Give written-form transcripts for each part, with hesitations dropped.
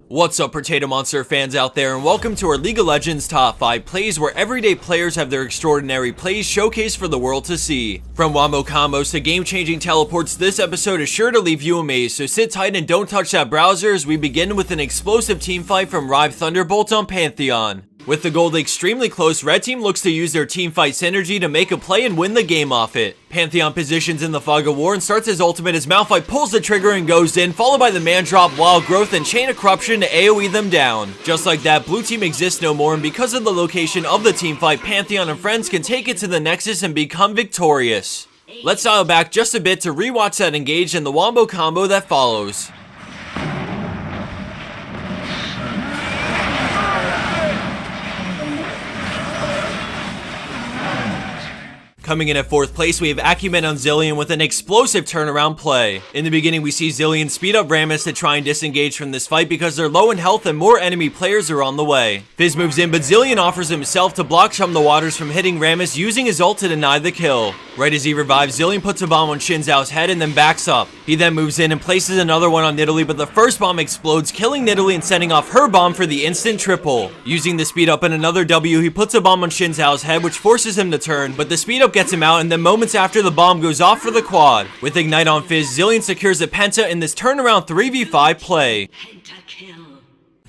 What's up, Potato Monster fans out there, and welcome to our League of Legends Top 5 plays, where everyday players have their extraordinary plays showcased for the world to see. From wombo combos to game-changing teleports, this episode is sure to leave you amazed, so sit tight and don't touch that browser as we begin with an explosive teamfight from Rive Thunderbolt on Pantheon. With the gold extremely close, red team looks to use their teamfight synergy to make a play and win the game off it. Pantheon positions in the fog of war and starts his ultimate as Malphite pulls the trigger and goes in, followed by the man drop, wild growth, and chain of corruption to AoE them down. Just like that, blue team exists no more, and because of the location of the teamfight, Pantheon and friends can take it to the Nexus and become victorious. Let's dial back just a bit to rewatch that engage and the wombo combo that follows. Coming in at 4th place, we have Acumen on Zilean with an explosive turnaround play. In the beginning, we see Zilean speed up Rammus to try and disengage from this fight because they're low in health and more enemy players are on the way. Fizz moves in, but Zilean offers himself to block Chum the Waters from hitting Rammus using his ult to deny the kill. Right as he revives, Zilean puts a bomb on Xin Zhao's head and then backs up. He then moves in and places another one on Nidalee, but the first bomb explodes, killing Nidalee and setting off her bomb for the instant triple. Using the speed up and another W, he puts a bomb on Xin Zhao's head, which forces him to turn, but the speed up gets him out, and then moments after, the bomb goes off for the quad. With Ignite on Fizz, Zilean secures a penta in this turnaround 3v5 play.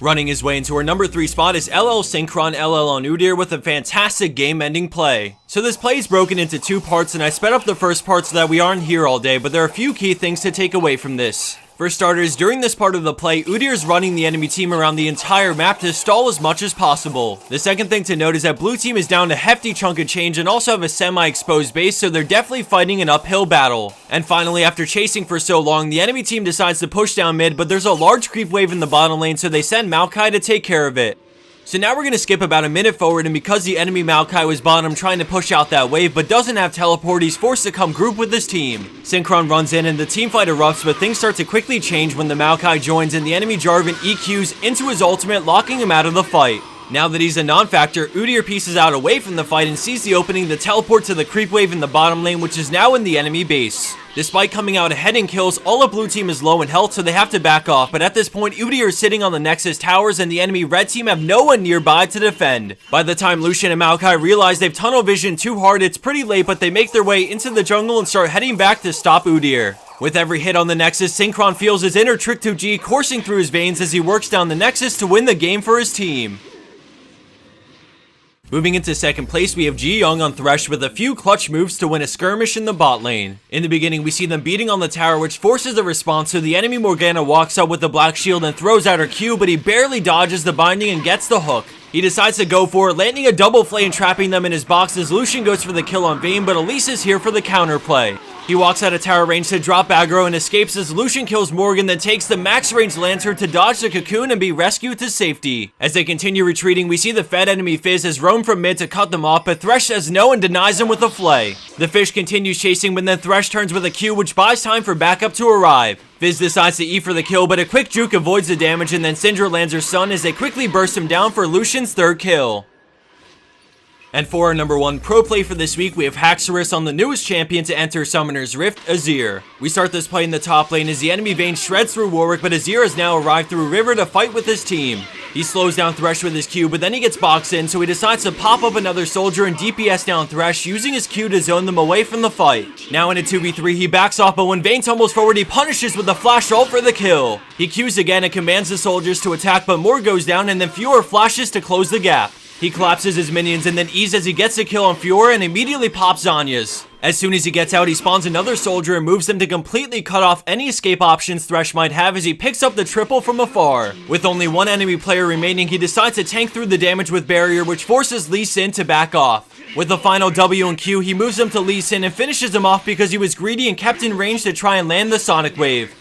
Running his way into our number 3 spot is LL Synchron LL on Udyr with a fantastic game-ending play. So this play is broken into 2 parts, and I sped up the first part so that we aren't here all day, but there are a few key things to take away from this. For starters, during this part of the play, Udyr is running the enemy team around the entire map to stall as much as possible. The second thing to note is that blue team is down a hefty chunk of change and also have a semi-exposed base, so they're definitely fighting an uphill battle. And finally, after chasing for so long, the enemy team decides to push down mid, but there's a large creep wave in the bottom lane, so they send Maokai to take care of it. So now we're going to skip about a minute forward, and because the enemy Maokai was bottom trying to push out that wave but doesn't have teleport, he's forced to come group with his team. Synchron runs in and the teamfight erupts, but things start to quickly change when the Maokai joins and the enemy Jarvan EQs into his ultimate, locking him out of the fight. Now that he's a non-factor, Udyr pieces out away from the fight and sees the opening to teleport to the creep wave in the bottom lane, which is now in the enemy base. Despite coming out ahead in kills, all of blue team is low in health, so they have to back off, but at this point, Udyr is sitting on the Nexus towers and the enemy red team have no one nearby to defend. By the time Lucian and Maokai realize they've tunnel visioned too hard, it's pretty late, but they make their way into the jungle and start heading back to stop Udyr. With every hit on the Nexus, Synchron feels his inner Trick 2G coursing through his veins as he works down the Nexus to win the game for his team. Moving into 2nd place, we have Ji Young on Thresh with a few clutch moves to win a skirmish in the bot lane. In the beginning, we see them beating on the tower, which forces a response, so the enemy Morgana walks up with the black shield and throws out her Q, but he barely dodges the binding and gets the hook. He decides to go for it, landing a double flame, trapping them in his box as Lucian goes for the kill on Vayne, but Elise is here for the counterplay. He walks out of tower range to drop aggro and escapes as Lucian kills Morgan, then takes the max range lantern to dodge the cocoon and be rescued to safety. As they continue retreating, we see the fed enemy Fizz has roamed from mid to cut them off, but Thresh says no and denies him with a flay. The fish continues chasing, but then Thresh turns with a Q, which buys time for backup to arrive. Fizz decides to E for the kill, but a quick juke avoids the damage, and then Syndra lands her stun as they quickly burst him down for Lucian's 3rd kill. And for our number 1 pro play for this week, we have Haxorus on the newest champion to enter Summoner's Rift, Azir. We start this play in the top lane as the enemy Vayne shreds through Warwick, but Azir has now arrived through River to fight with his team. He slows down Thresh with his Q, but then he gets boxed in, so he decides to pop up another soldier and DPS down Thresh, using his Q to zone them away from the fight. Now in a 2v3, he backs off, but when Vayne tumbles forward, he punishes with a flash ult for the kill. He Qs again and commands the soldiers to attack, but more goes down, and then Fiora flashes to close the gap. He collapses his minions and then E's as he gets a kill on Fiora and immediately pops Zanya's. As soon as he gets out, he spawns another soldier and moves them to completely cut off any escape options Thresh might have as he picks up the triple from afar. With only 1 enemy player remaining, he decides to tank through the damage with Barrier, which forces Lee Sin to back off. With the final W and Q, he moves them to Lee Sin and finishes him off because he was greedy and kept in range to try and land the Sonic Wave.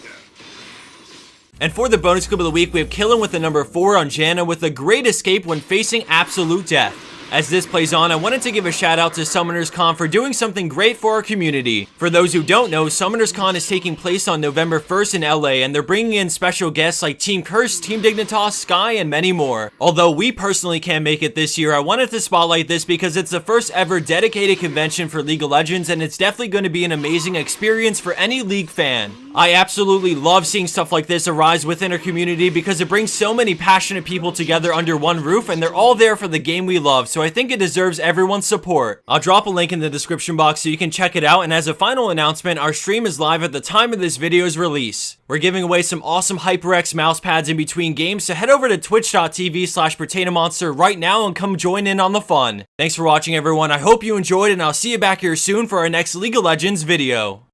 And for the bonus clip of the week, we have Killin with the number 4 on Janna with a great escape when facing absolute death. As this plays on, I wanted to give a shout out to Summoners Con for doing something great for our community. For those who don't know, Summoners Con is taking place on November 1st in LA, and they're bringing in special guests like Team Curse, Team Dignitas, Sky, and many more. Although we personally can't make it this year, I wanted to spotlight this because it's the first ever dedicated convention for League of Legends, and it's definitely going to be an amazing experience for any League fan. I absolutely love seeing stuff like this arise within our community because it brings so many passionate people together under one roof, and they're all there for the game we love, so I think it deserves everyone's support. I'll drop a link in the description box so you can check it out, and as a final announcement, our stream is live at the time of this video's release. We're giving away some awesome HyperX mouse pads in between games, so head over to twitch.tv/potatomonster right now and come join in on the fun. Thanks for watching, everyone. I hope you enjoyed, and I'll see you back here soon for our next League of Legends video.